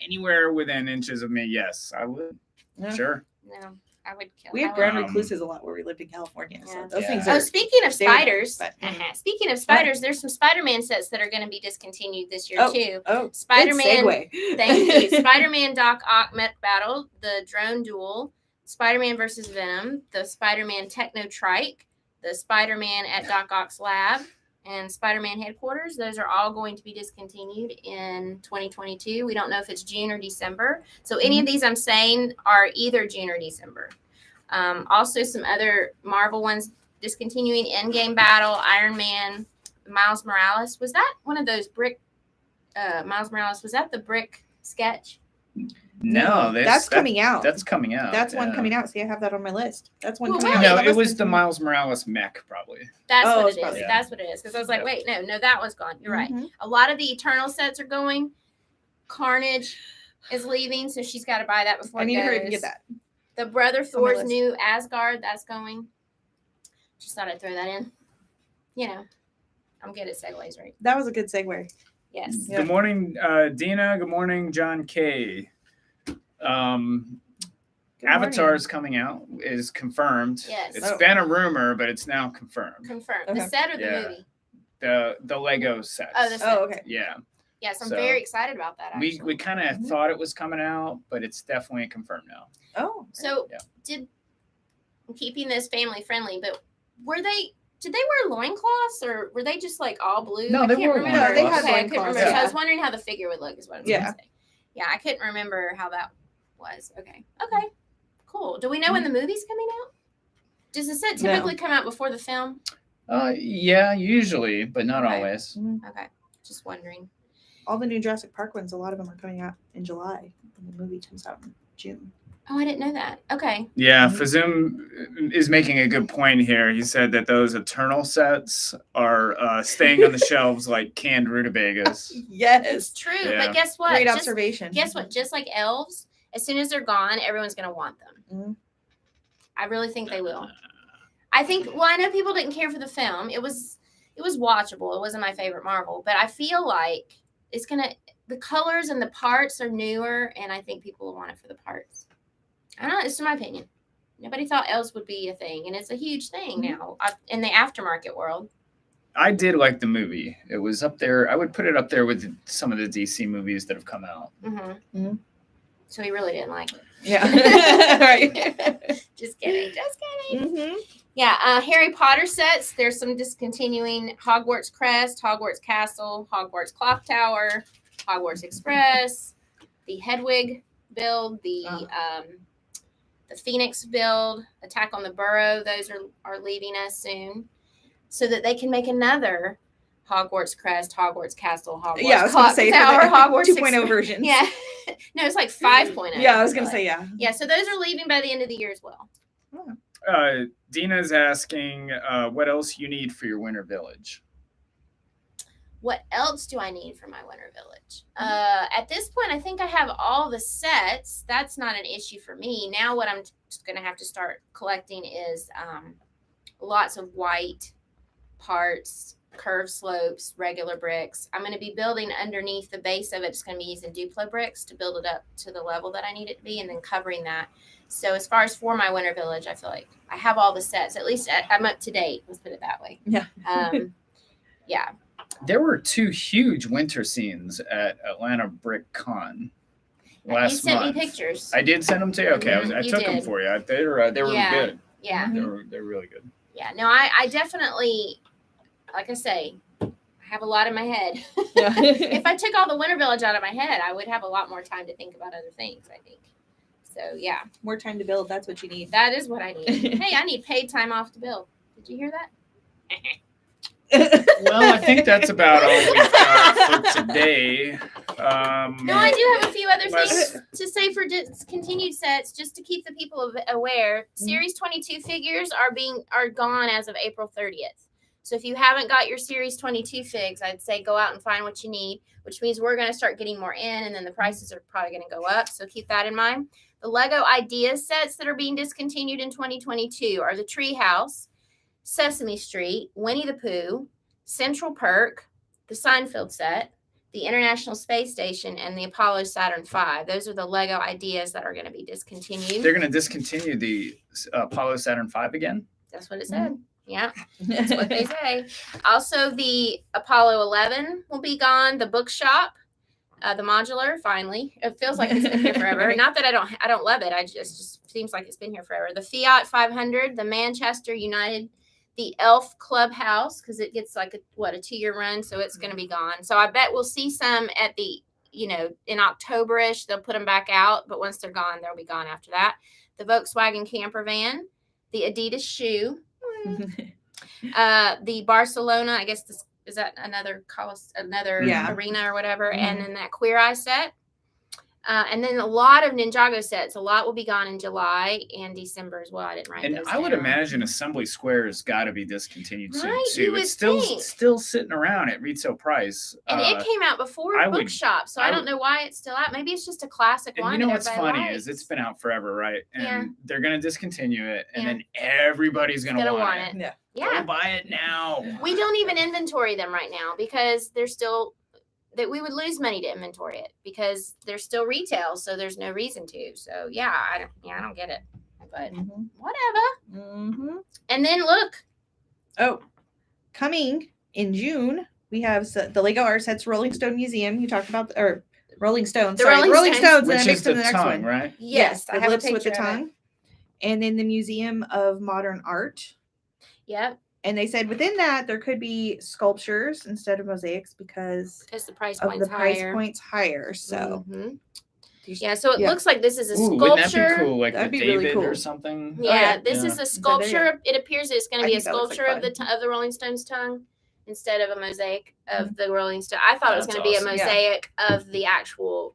anywhere within inches of me, yes, I would. Yeah. Sure. No, I would kill. We had I would- ground recluses a lot where we lived in California. So Yeah. those things Yeah. are. Oh, speaking of they were nice, spiders, but- speaking of spiders, there's some Spider-Man sets that are going to be discontinued this year too. Oh, Spider-Man. good segue. Thank you. Spider-Man Doc Ock Mech Battle, the Drone Duel, Spider-Man versus Venom, the Spider-Man Techno Trike, the Spider-Man at Doc Ock's Lab, and Spider-Man Headquarters. Those are all going to be discontinued in 2022. We don't know if it's June or December. So any of these I'm saying are either June or December. Also, some other Marvel ones discontinuing: Endgame Battle, Iron Man, Miles Morales. Was that one of those brick? Miles Morales, was that the brick sketch? No, that's coming out. That's coming out. That's one yeah. coming out. See, I have that on my list. That's one Well, coming out. really? No, That it must was have the been- Miles Morales mech, probably. That's Oh, what it's it is. probably- That's what it is. Because I was like, Yeah. wait, no, that one's gone. You're right. Mhm. A lot of the Eternal sets are going. Carnage is leaving, so she's got to buy that before I need to it hurry goes. and get that. The Brother on my Thor's list. new Asgard, that's going. Just thought I'd throw that in. You know, I'm good at segues, right? That was a good segue. Yes. Yeah. Good morning, Dina. Good morning, John K. Good Avatar's coming out, is confirmed. Yes. It's Oh. been a rumor, but it's now confirmed. Confirmed. Okay. The set or the Yeah. movie? The Lego sets. Oh, the set. Oh, okay. Yeah. Yes, I'm So, very excited about that, actually. We kind of Mhm. thought it was coming out, but it's definitely confirmed now. Oh, So, Yeah. I'm keeping this family friendly, but did they wear loincloths or were they just like all blue? No, I they can't wore remember. loincloths. No, they had Okay, I couldn't loincloths, remember. So I yeah. was wondering how the figure would look is what I was Yeah. going to say. Yeah, I couldn't remember how that was. Okay. Cool. Do we know when the movie's coming out? Does the set No. typically come out before the film? Yeah, usually, but not Okay. always. Okay. Just wondering. all the new Jurassic Park ones, a lot of them are coming out in July. And the movie comes out in June. Oh, I didn't know that. Okay. Yeah, Mhm. Fazum is making a good point here. He said that those Eternal sets are staying on the shelves like canned rutabagas. It's Yes. true. Yeah. But guess what? Great Just- observation. Guess what? Just like elves, as soon as they're gone, everyone's going to want them. Mhm. I really think they will. I think. Well, I know people didn't care for the film. It was watchable. It wasn't my favorite Marvel, but I feel like it's gonna. The colors and the parts are newer, and I think people will want it for the parts. I don't know. It's my opinion. Nobody thought elves would be a thing, and it's a huge thing now in the aftermarket world. I did like the movie. It was up there. I would put it up there with some of the DC movies that have come out. Mm-hmm. Mhm. So he really didn't like it. Yeah. right. Just kidding. Just kidding. Mm-hmm. Yeah, Harry Potter sets. There's some discontinuing Hogwarts Crest, Hogwarts Castle, Hogwarts Clock Tower, Hogwarts Express, the Hedwig build, the Phoenix build, Attack on the Burrow. Those are leaving us soon, so that they can make another Hogwarts Crest, Hogwarts Castle, Hogwarts Yeah, I was Clock going to say Tower, for the Hogwarts 2.0 Express. version. Yeah, no, it's like 5.0. Yeah, I was going to really. say, yeah. Yeah, so those are leaving by the end of the year as well. Dina's asking what else you need for your winter village. What else do I need for my winter village? At this point, I think I have all the sets. That's not an issue for me. Now what I'm just going to have to start collecting is lots of white parts, curved slopes, regular bricks. I'm going to be building underneath the base of it. It's going to be using Duplo bricks to build it up to the level that I need it to be, and then covering that. So as far as for my winter village, I feel like I have all the sets. At least I'm up to date. Let's put it that way. Yeah. Yeah. There were 2 huge winter scenes at Atlanta Brick Con last You sent month. me pictures. I did send them to you. Okay, I You took them did. for you. They were Yeah. good. Yeah. They're really good. Yeah. No, I definitely, like I say, I have a lot in my head. Yeah. If I took all the winter village out of my head, I would have a lot more time to think about other things, I think. So, yeah, More time to build. That's what you need. that is what I need. Hey, I need paid time off to build. Did you hear that? Well, I think that's about all we've got for today. No, I do have a few other Let's- things to say for discontinued sets, just to keep the people aware. Series 22 figures are gone as of April 30th. So if you haven't got your Series 22 figs, I'd say go out and find what you need, which means we're going to start getting more in, and then the prices are probably going to go up. So keep that in mind. The Lego Ideas sets that are being discontinued in 2022 are the Treehouse, Sesame Street, Winnie the Pooh, Central Perk, the Seinfeld set, the International Space Station, and the Apollo Saturn V. Those are the Lego Ideas that are going to be discontinued. They're going to discontinue the Apollo Saturn V again? That's what it said. Yeah, that's what they say. Also, the Apollo 11 will be gone. The Bookshop, the modular, finally. It feels like it's been here forever. Not that I don't love it. I just seems like it's been here forever. The Fiat 500, the Manchester United, the Elf Clubhouse, because it gets like a 2-year run, so it's going to be gone. So I bet we'll see some at the, in October-ish. They'll put them back out, but once they're gone, they'll be gone after that. The Volkswagen camper van, the Adidas shoe, the Barcelona, I guess this is that another arena or whatever, and then that Queer Eye set. And then a lot of Ninjago sets. A lot will be gone in July and December as well. I didn't write And those I would down. imagine Assembly Square has got to be discontinued soon Right, too. you would It's still think. still sitting around at retail price. And it came out before I would- Bookshop, so I don't know why it's still out. Maybe it's just a classic And one. you know that what's everybody funny likes. is it's been out forever, right? And Yeah. they're gonna discontinue it, and Yeah. then everybody's gonna want it. Yeah. Yeah. Go buy it now. We don't even inventory them right now because they're still that we would lose money to inventory it because they're still retail, so there's no reason to. So I don't get it. But whatever. And then look. Oh, coming in June, we have the Lego Art Sets Rolling Stone Museum. You talked about or Rolling Stones. The Sorry, Rolling Rolling Stones. Stones. And Which I is mixed the in the next tongue, one. right? Yes, the I have a lips with the picture of it. tongue. And then the Museum of Modern Art. Yep. And they said within that there could be sculptures instead of mosaics because The price of point's the price higher. points higher. So Yeah, so it Yeah. looks like this is a Ooh, wouldn't that sculpture. be cool? Like That'd the be really David cool. or something? Yeah, yeah. this Yeah. is a sculpture. It appears it's going to I be a think that looks sculpture like of the Rolling Stones tongue instead of a mosaic of the Rolling Stone. I thought it was That's going to be a awesome. Yeah. mosaic of the actual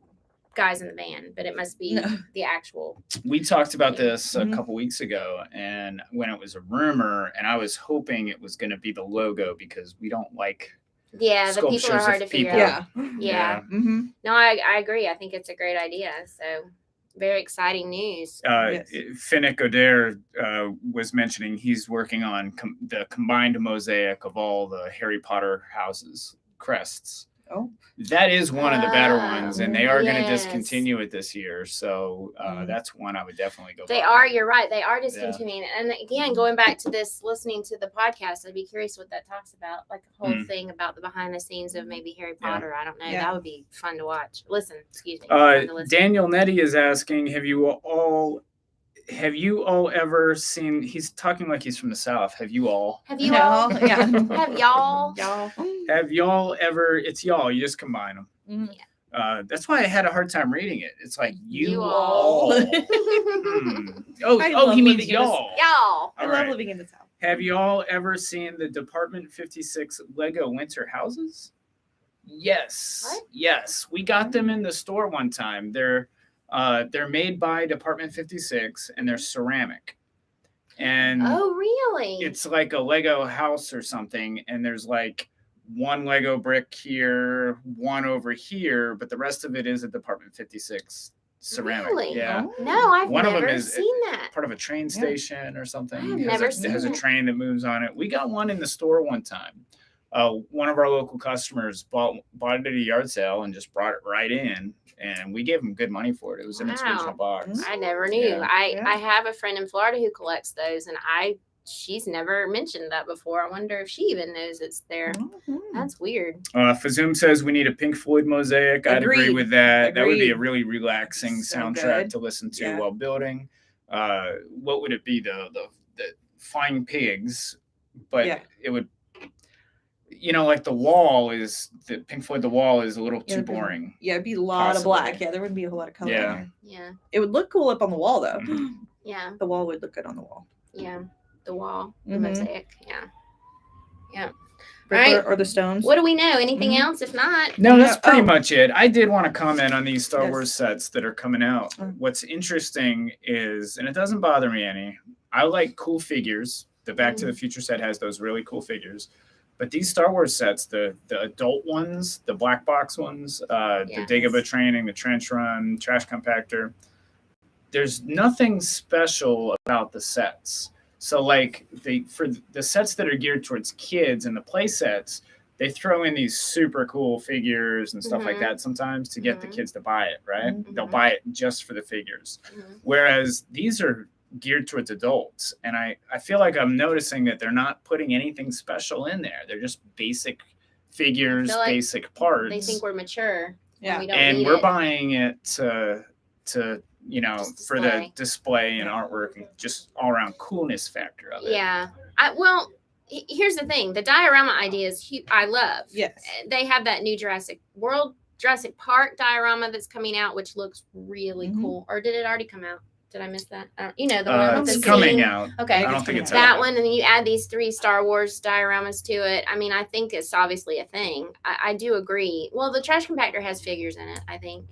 guys in the band, but it must be No. the actual. We talked about this a Mhm. couple weeks ago, and when it was a rumor, and I was hoping it was going to be the logo because we don't like. Yeah, the people are Sculptures hard of to figure people. out. Yeah. Mm-hmm. No, I agree. I think it's a great idea. So very exciting news. Yes. Finnick O'Dare was mentioning he's working on the combined mosaic of all the Harry Potter houses crests. Oh. That is one of the better ones, and they are going to yes. discontinue it this year. So that's one I would definitely go. They buy. are. You're right. They are discontinuing it. And again, going back to this, listening to the podcast, I'd be curious what that talks about, like a whole thing about the behind the scenes of maybe Harry Potter. I don't know. Yeah. That would be fun to watch. Listen, excuse me. Fun to listen. Daniel Nettie is asking, have you all ever seen? He's talking like he's from the South. Have you all? Have you all? Yeah. Have y'all? Y'all. Have y'all ever? It's y'all. You just combine them. Mhm. That's why I had a hard time reading it. It's like you, You all. all. Oh, I he love means living in this- y'all. Y'all. I All love right. living in the South. Have you all ever seen the Department 56 Lego winter houses? Yes. What? Yes. We got them in the store one time. They're made by Department 56 and they're ceramic. And Oh, really? it's like a Lego house or something, and there's like one Lego brick here, one over here, but the rest of it is a Department 56 ceramic. Really? Yeah. No, I've One of them never is- seen that. Part of a train station or something. I've It has never a, seen it has a it. train that moves on it. We got one in the store one time. One of our local customers bought it at a yard sale and just brought it right in, and we gave them good money for it. It was in its Wow. original box. I never knew. Yeah. I have a friend in Florida who collects those, and she's never mentioned that before. I wonder if she even knows it's there. Mhm. That's weird. Fazoom says we need a Pink Floyd mosaic. I'd agree Agreed. with that. That would be a Agreed. really relaxing So soundtrack good. to listen to Yeah. while building. What would it be? The Flying Pigs, but Yeah. it would, like the Wall is the Pink Floyd. The Wall is a little Yeah, too it'd be- boring. Yeah, it'd be a lot Possibly. of black. Yeah, there wouldn't be a whole lot of color. in Yeah. there. Yeah. It would look cool up on the wall though. Mhm. Yeah. The wall would look good on the wall. Yeah. The wall, the Mhm. mosaic. Yeah. Yeah. Ripper Right. or the Stones. What do we know? Anything Mhm. else? If not, No, that's pretty Oh. much it. I did want to comment on these Star Yes. Wars sets that are coming out. Mm. What's interesting is, and it doesn't bother me any, I like cool figures. The Back to the Future set has those really cool figures. But these Star Wars sets, the adult ones, the black box ones, the Dagobah training, the trench run, trash compactor, there's nothing special about the sets. So like for the sets that are geared towards kids and the play sets, they throw in these super cool figures and stuff like that sometimes to get the kids to buy it, right? They'll buy it just for the figures. Whereas these are geared towards adults. And I feel like I'm noticing that they're not putting anything special in there. They're just basic figures, like basic parts. they think we're mature. Yeah. And We're buying it to Just for the display and artwork and just all around coolness factor of it. Yeah. Here's the thing. The diorama idea is I love. Yes. They have that new Jurassic Park diorama that's coming out, which looks really cool. Or did it already come out? Did I miss that? The one with it's the coming scene. out. Okay. I don't think it's that out. one, and then you add these 3 Star Wars dioramas to it. I mean, I think it's obviously a thing. I do agree. Well, the trash compactor has figures in it, I think.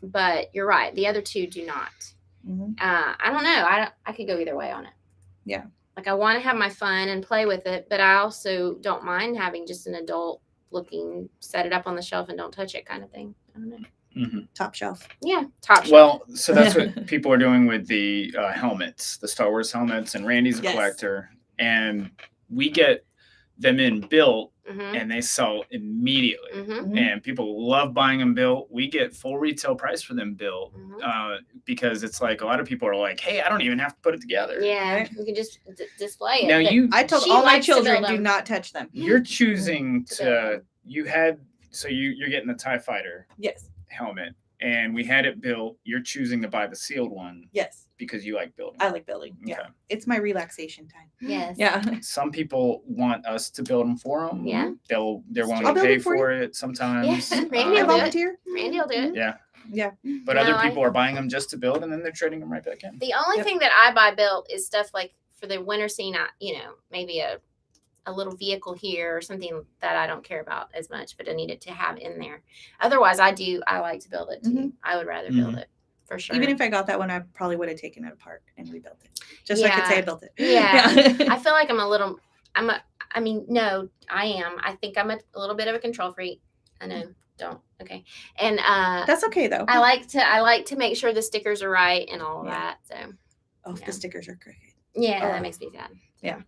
But you're right. The other 2 do not. I don't know. I could go either way on it. Yeah. Like I want to have my fun and play with it, but I also don't mind having just an adult looking, set it up on the shelf and don't touch it kind of thing. I don't know. Top shelf. Yeah. Top shelf. Well, so that's what people are doing with the helmets, the Star Wars helmets, and Randy's a collector, and we get them in built and they sell immediately. And people love buying them built. We get full retail price for them built because it's like a lot of people are like, hey, I don't even have to put it together. Yeah, we can just display it. Now I told all my children, do not touch them. You're choosing to, you're getting the TIE Fighter helmet, and we had it built. You're choosing to buy the sealed one. Yes. Because you like building. I like building. Okay. Yeah. It's my relaxation time. Yes. Yeah. Some people want us to build them for them. Yeah. They're willing to pay for it sometimes. Yeah. Randy will volunteer. Randy will do it. Yeah. Yeah. But other people are buying them just to build, and then they're trading them right back in. The only thing that I buy built is stuff like for the winter scene, maybe a little vehicle here or something that I don't care about as much, but I need it to have in there. Otherwise, I like to build it too. I would rather build it for sure. Even if I got that one, I probably would have taken it apart and rebuilt it. Just so I could say I built it. Yeah. I feel like I am. I think I'm a little bit of a control freak. I know. Don't. Okay. And that's okay though. I like to make sure the stickers are right and all of that. So if the stickers are crooked. Yeah, that makes me sad. Yeah.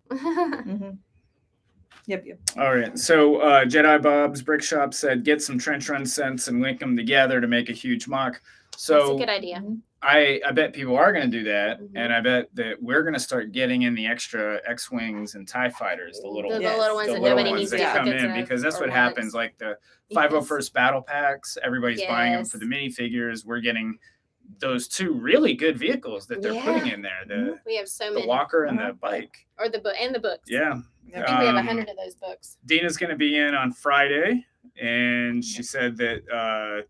Yep. All right. So Jedi Bob's Brick Shop said, get some trench run sets and link them together to make a huge mock. So that's a good idea. I bet people are going to do that, and I bet that we're going to start getting in the extra X-wings and TIE fighters, the little ones that nobody needs to come in, because that's what happens. Like the 501st battle packs, everybody's buying them for the minifigures. We're getting those 2 really good vehicles that they're putting in there. We have so many. The walker and the bike. Or the book and the books. Yeah. I think we have 100 of those books. Dina's going to be in on Friday, and she said that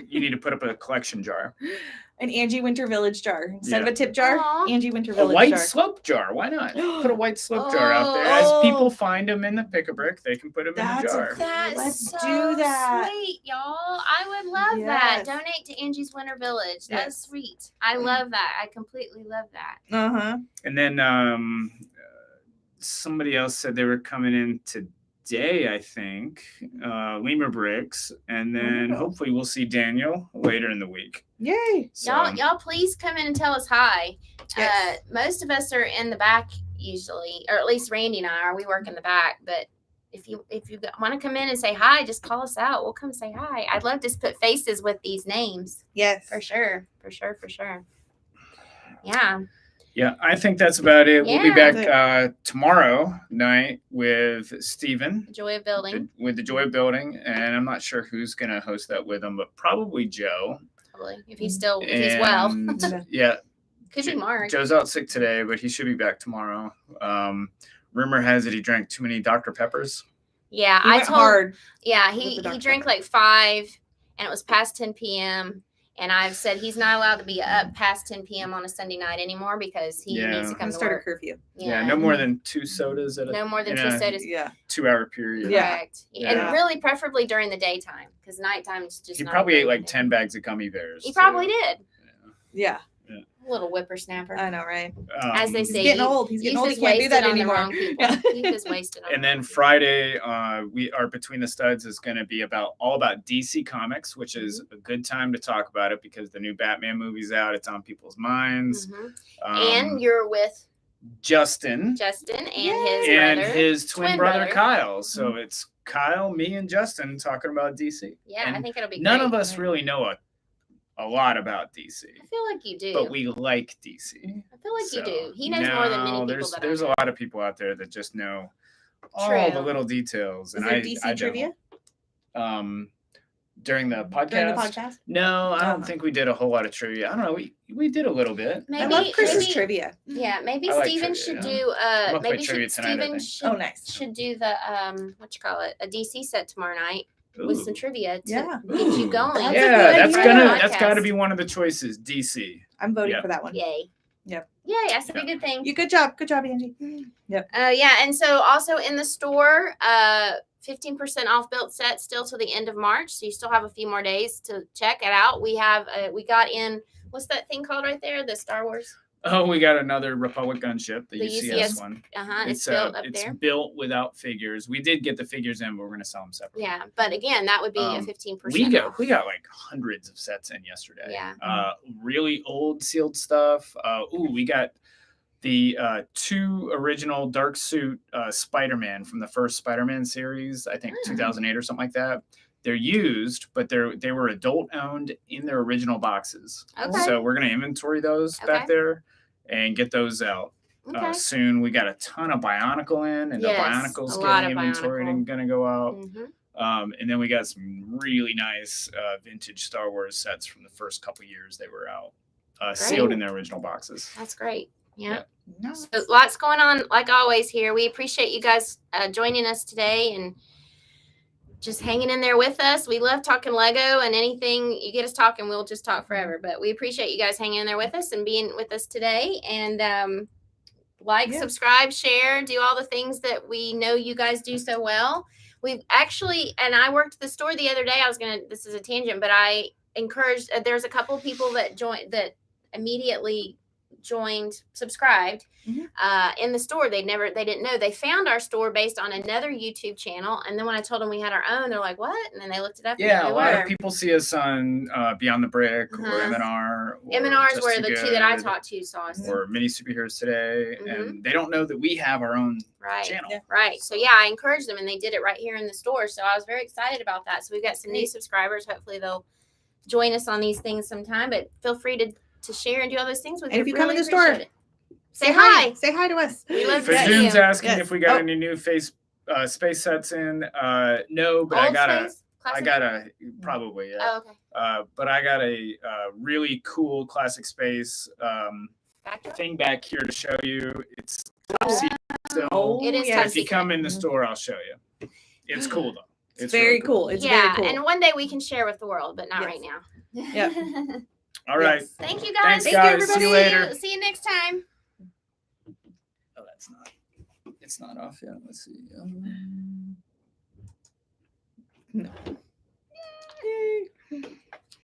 you need to put up a collection jar. An Angie Winter Village jar. Instead of a tip jar, Angie Winter Village jar. A white jar. slope jar. Why not? Put a white slope jar out there. As people find them in the Pick-a-Brick, they can put them in the jar. Let's do that. Sweet, y'all. I would love that. Donate to Angie's Winter Village. That's sweet. I love that. I completely love that. And then somebody else said they were coming in today, I think, Lemur Bricks, and then hopefully we'll see Daniel later in the week. Yay! So, y'all please come in and tell us hi. Yes. Most of us are in the back usually, or at least Randy and I are. We work in the back, but if you want to come in and say hi, just call us out. We'll come say hi. I'd love to put faces with these names. Yes, for sure. Yeah. Yeah, I think that's about it. We'll be back tomorrow night with Steven. The Joy of Building. With the Joy of Building. And I'm not sure who's going to host that with him, but probably Joe. Probably. If he's well. Yeah. Could be Mark. Joe's out sick today, but he should be back tomorrow. Rumor has it he drank too many Dr. Peppers. Yeah, hard. Yeah, he drank like 5, and it was past 10 p.m. And I've said he's not allowed to be up past 10 p.m. on a Sunday night anymore because he needs to come to start work. a curfew. Yeah, no more than 2 sodas at a No more than in 2 a sodas. 2-hour period. Correct. Yeah. And really, preferably during the daytime because nighttime is just. He not probably good ate like with 10 bags of gummy bears. He probably did. Yeah. A little whippersnapper. I know, right? As they He's say, getting old. He's getting old. He is can't do that wasted on the anymore. wrong people. Youth is wasted on And the then wrong people. Friday, we are Between the Studs is going to be all about DC Comics, which is a good time to talk about it because the new Batman movie's out. It's on people's minds. And you're with Justin and his twin brother Kyle. So it's Kyle, me, and Justin talking about DC. Yeah, and I think it'll be none great. of us really know a lot about DC. I feel like you do. But we like DC. I feel like you do. He knows more than many people that there's I know. a lot of people out there that just know all the little details. Is there DC trivia? During the podcast? During the podcast? No, I don't think we did a whole lot of trivia. I don't know. We did a little bit. I love Chris's trivia. Yeah, maybe Steven should do Steven should do the a DC set tomorrow night. With some trivia to get you going. That's got to be one of the choices. DC. I'm voting for that one. Yay. Yep. Yay, that's a good thing. Good job, Angie. Yep. And so also in the store, 15% off built sets still till the end of March. So you still have a few more days to check it out. We have we got in what's that thing called right there? The Star Wars. Oh, we got another Republic gunship, the UCS one. It's built up there. It's built without figures. We did get the figures in, but we're going to sell them separately. Yeah, but again, that would be a 15%. We got like hundreds of sets in yesterday. Yeah. Really old sealed stuff. We got the 2 original dark suit Spider-Man from the first Spider-Man series, I think 2008 or something like that. They're used, but they were adult owned in their original boxes. Okay. So we're going to inventory those back there and get those out soon. We got a ton of Bionicle in, and the Bionicle's getting inventoried and going to go out. And then we got some really nice vintage Star Wars sets from the first couple years they were out, sealed in their original boxes. That's great. Yeah. Nice. So lots going on, like always, here. We appreciate you guys joining us today and just hanging in there with us. We love talking Lego, and anything you get us talking, we'll just talk forever. But we appreciate you guys hanging in there with us and being with us today. And subscribe, share, do all the things that we know you guys do so well. We've actually, and I worked at the store the other day. This is a tangent, but I encouraged, there's a couple of people that immediately subscribed in the store. They didn't know. They found our store based on another YouTube channel, and then when I told them we had our own, they're like, what? And then they looked it up. Yeah, a lot of people see us on Beyond the Brick or M&R. M&R's were the 2 that I talked to saw us. Or Mini Superheroes Today, and they don't know that we have our own channel. Right. So I encouraged them, and they did it right here in the store. So I was very excited about that. So we've got some new subscribers. Hopefully they'll join us on these things sometime, but feel free to share and do all those things with us. And if you come in the store, say hi. Say hi to us. We love to see you. Fadoon's asking if we got any new space sets in. No, but Old I got a probably. Yeah. Oh, okay. But I got a really cool classic space thing back here to show you. It's top secret still. It is. If you come in the store, I'll show you. It's cool though. It's very really cool. It's very cool. And one day we can share with the world, but not right now. Yep. All right. Yes. Thank you guys. Thanks, guys. Everybody. See you later. See you next time. Oh, it's not off yet. Let's see. No.